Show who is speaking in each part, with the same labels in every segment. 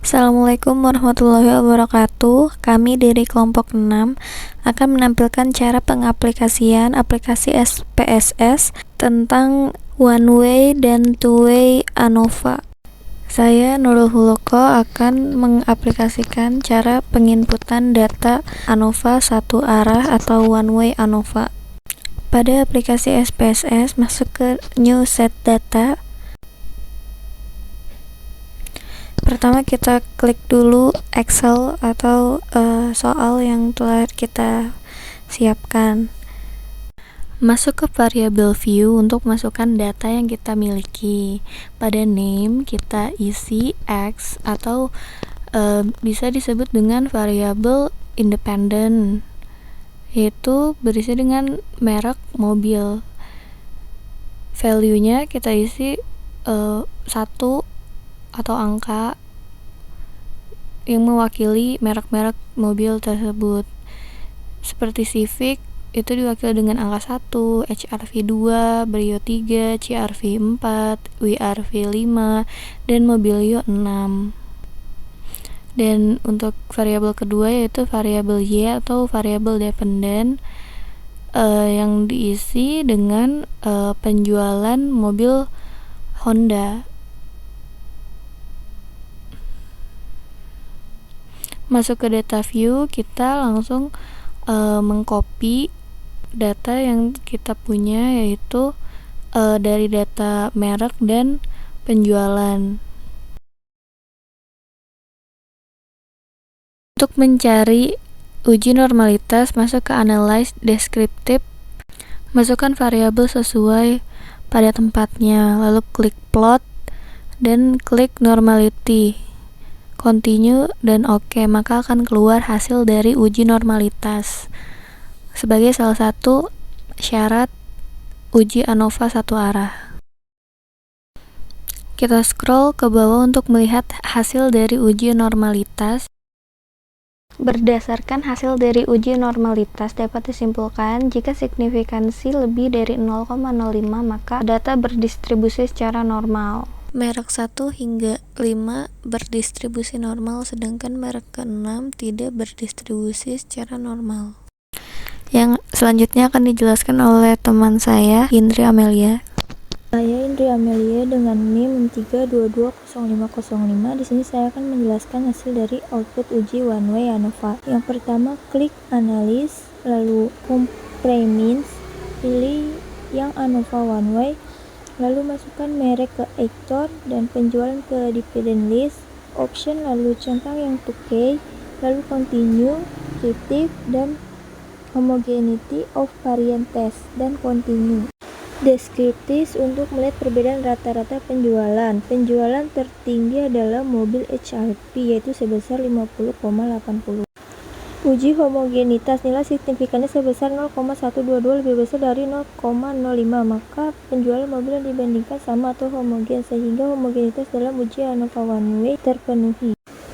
Speaker 1: Assalamualaikum warahmatullahi wabarakatuh. Kami dari kelompok 6 akan menampilkan cara pengaplikasian aplikasi SPSS tentang one way dan two way ANOVA. Saya Nurul Huloko akan mengaplikasikan cara penginputan data ANOVA satu arah atau one way ANOVA. Pada aplikasi SPSS, masuk ke New Set Data. Pertama kita klik dulu Excel atau soal yang telah kita siapkan. Masuk ke variable view untuk masukkan data yang kita miliki. Pada name kita isi X atau bisa disebut dengan variable independent, yaitu berisi dengan merek mobil. Value-nya kita isi 1 atau angka yang mewakili merek-merek mobil tersebut. Seperti Civic itu diwakili dengan angka 1, HRV 2, Brio 3, CRV 4, WRV 5, dan Mobilio 6. Dan untuk variabel kedua yaitu variabel Y atau variabel dependent yang diisi dengan penjualan mobil Honda. Masuk ke data view, kita langsung mengcopy data yang kita punya, yaitu dari data merek dan penjualan. Untuk mencari uji normalitas, masuk ke Analyze Descriptive, masukkan variabel sesuai pada tempatnya, lalu klik Plot dan klik Normality, Continue dan OK, maka akan keluar hasil dari uji normalitas sebagai salah satu syarat uji ANOVA satu arah. Kita scroll ke bawah untuk melihat hasil dari uji normalitas. Berdasarkan hasil dari uji normalitas dapat disimpulkan jika signifikansi lebih dari 0,05 maka data berdistribusi secara normal. Merek 1 hingga 5 berdistribusi normal, sedangkan merek ke-6 tidak berdistribusi secara normal. Yang selanjutnya akan dijelaskan oleh teman saya, Indri Amelia.
Speaker 2: Saya Indri Amelia dengan NIM 3220505. Di sini saya akan menjelaskan hasil dari output uji one way ANOVA. Yang pertama, klik Analysis, lalu Compare Means, pilih yang ANOVA one way, lalu masukkan merek ke actor dan penjualan ke dependent list, option lalu centang yang 2K, lalu continue, creative, dan homogeneity of variant test, dan continue. Descriptive untuk melihat perbedaan rata-rata penjualan. Penjualan tertinggi adalah mobil HRV yaitu sebesar 50,80. Uji homogenitas, nilai signifikannya sebesar 0,122 lebih besar dari 0,05 maka penjualan mobil yang dibandingkan sama atau homogen sehingga homogenitas dalam uji ANOVA one way terpenuhi.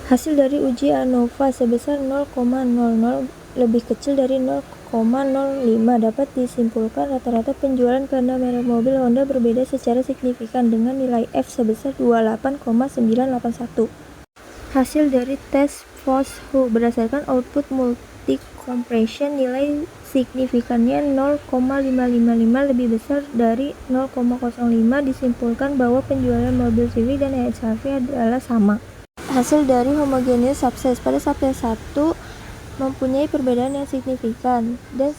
Speaker 2: Hasil dari uji ANOVA sebesar 0,00 lebih kecil dari 0,05 dapat disimpulkan rata-rata penjualan karena merek mobil Honda berbeda secara signifikan dengan nilai F sebesar 28,981. Hasil dari tes Fox-Hu berdasarkan output multi-compression, nilai signifikannya 0,555 lebih besar dari 0,05 disimpulkan bahwa penjualan mobil Civic dan HRV adalah sama. Hasil dari homogeneous subset, pada subset 1 mempunyai perbedaan yang signifikan dan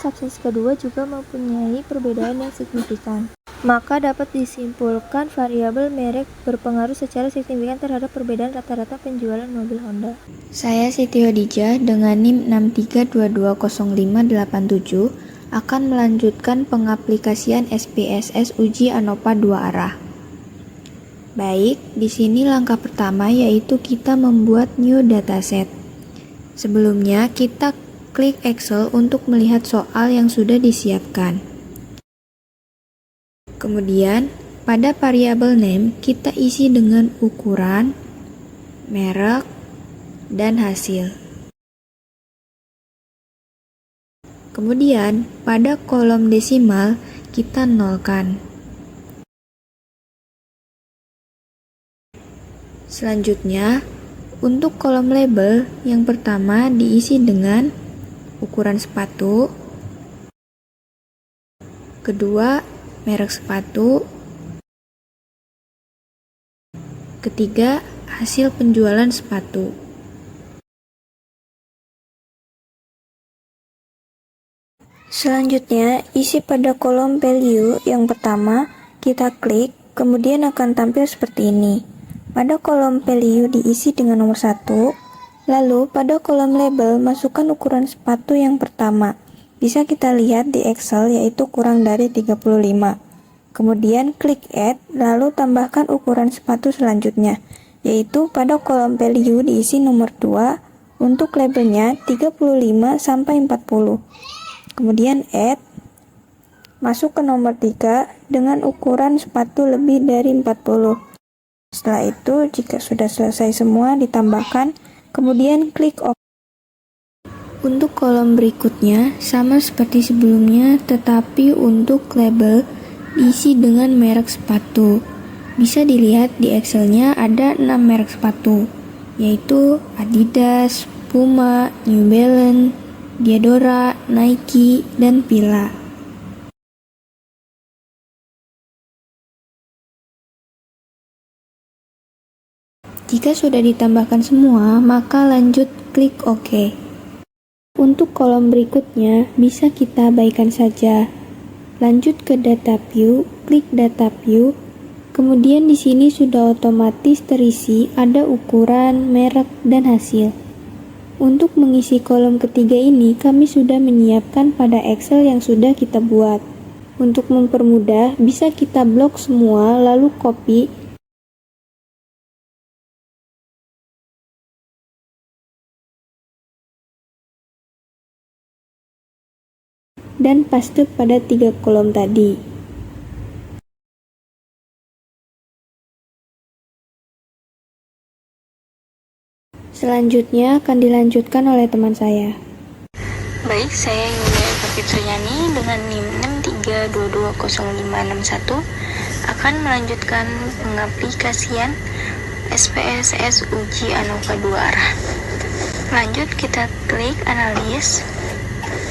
Speaker 2: subset kedua juga mempunyai perbedaan yang signifikan, maka dapat disimpulkan variabel merek berpengaruh secara signifikan terhadap perbedaan rata-rata penjualan mobil Honda.
Speaker 3: Saya Siti Hodijah dengan NIM 632200587 akan melanjutkan pengaplikasian SPSS uji ANOVA dua arah. Baik, di sini langkah pertama yaitu kita membuat new dataset. Sebelumnya, kita klik Excel untuk melihat soal yang sudah disiapkan. Kemudian, pada variabel name, kita isi dengan ukuran, merek, dan hasil. Kemudian, pada kolom desimal, kita nolkan. Selanjutnya, Untuk kolom label, yang pertama diisi dengan ukuran sepatu, kedua merek sepatu, ketiga hasil penjualan sepatu.
Speaker 1: Selanjutnya, isi pada kolom value yang pertama, kita klik, kemudian akan tampil seperti ini. Pada kolom value diisi dengan nomor 1, lalu pada kolom label masukkan ukuran sepatu yang pertama. Bisa kita lihat di Excel yaitu kurang dari 35. Kemudian klik add, lalu tambahkan ukuran sepatu selanjutnya, yaitu pada kolom value diisi nomor 2, untuk labelnya 35 sampai 40. Kemudian add, masuk ke nomor 3 dengan ukuran sepatu lebih dari 40. Setelah itu, jika sudah selesai semua ditambahkan, kemudian klik OK.
Speaker 3: Untuk kolom berikutnya sama seperti sebelumnya, tetapi untuk label diisi dengan merek sepatu. Bisa dilihat di Excelnya ada 6 merek sepatu, yaitu Adidas, Puma, New Balance, Diadora, Nike, dan Fila. Jika sudah ditambahkan semua, maka lanjut klik OK. Untuk kolom berikutnya, bisa kita abaikan saja. Lanjut ke Data View, klik Data View. Kemudian di sini sudah otomatis terisi ada ukuran, merek, dan hasil. Untuk mengisi kolom ketiga ini, kami sudah menyiapkan pada Excel yang sudah kita buat. Untuk mempermudah, bisa kita blok semua lalu copy dan paste pada 3 kolom tadi. Selanjutnya akan dilanjutkan oleh teman saya.
Speaker 4: Baik, saya Yulia Eka Fitriani dengan NIM 63220561 akan melanjutkan pengaplikasian SPSS uji ANOVA 2 arah. Lanjut, kita klik analis,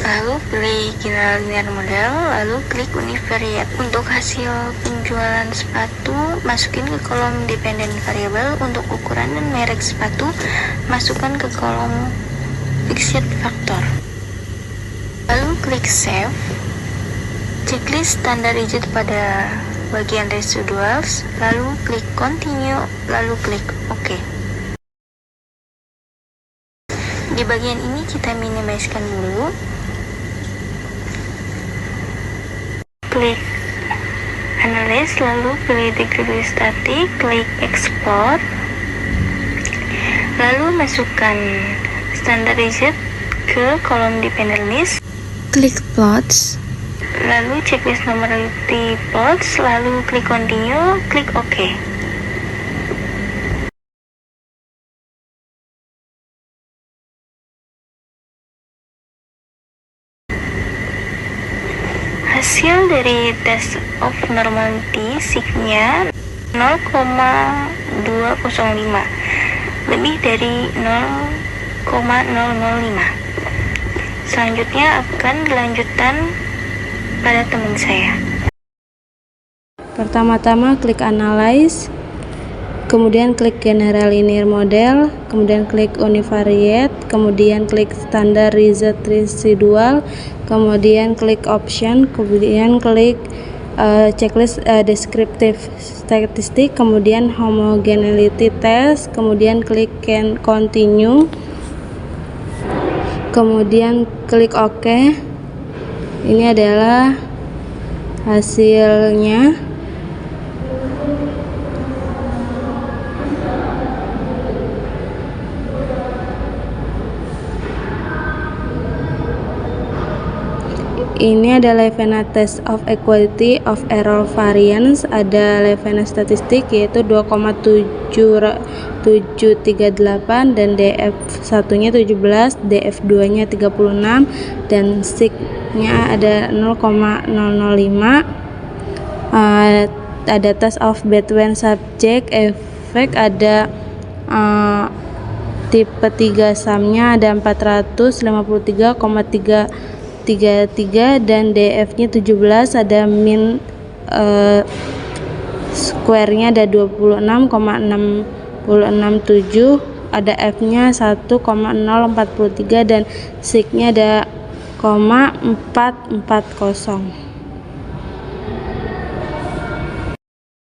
Speaker 4: lalu pilih general linear model, lalu klik univariate. Untuk hasil penjualan sepatu, masukin ke kolom dependent variable. Untuk ukuran dan merek sepatu, masukkan ke kolom fixed factor. Lalu klik save. Checklist standar rigid pada bagian residuals, lalu klik continue, lalu klik OK. Di bagian ini kita minimizekan dulu. Klik analyze, lalu pilih degree static, klik export, lalu masukkan standar rigid ke kolom dependent list,
Speaker 3: Klik plots,
Speaker 4: lalu checklist nomor plots, lalu klik continue, klik OK. Hasil dari test of normality sigma 0,205, lebih dari 0,005. Selanjutnya akan dilanjutkan pada teman saya.
Speaker 5: Pertama-tama klik analyze, kemudian klik general linear model, kemudian klik univariate, kemudian klik standard rigid residual, kemudian klik option, kemudian klik checklist descriptive statistic, kemudian homogeneity test, kemudian klik continue, kemudian klik OK. Ini adalah hasilnya. Ini ada Levena test of equality of error variance, ada Levena statistik yaitu 2,7738 dan DF1 nya 17, DF2 nya 36 dan sig-nya ada 0,005. Ada test of between subject effect ada tipe 3 sumnya ada 453,333 dan DF-nya 17, ada min square-nya ada 26,667, ada F-nya 1,043 dan sig-nya ada 0,440.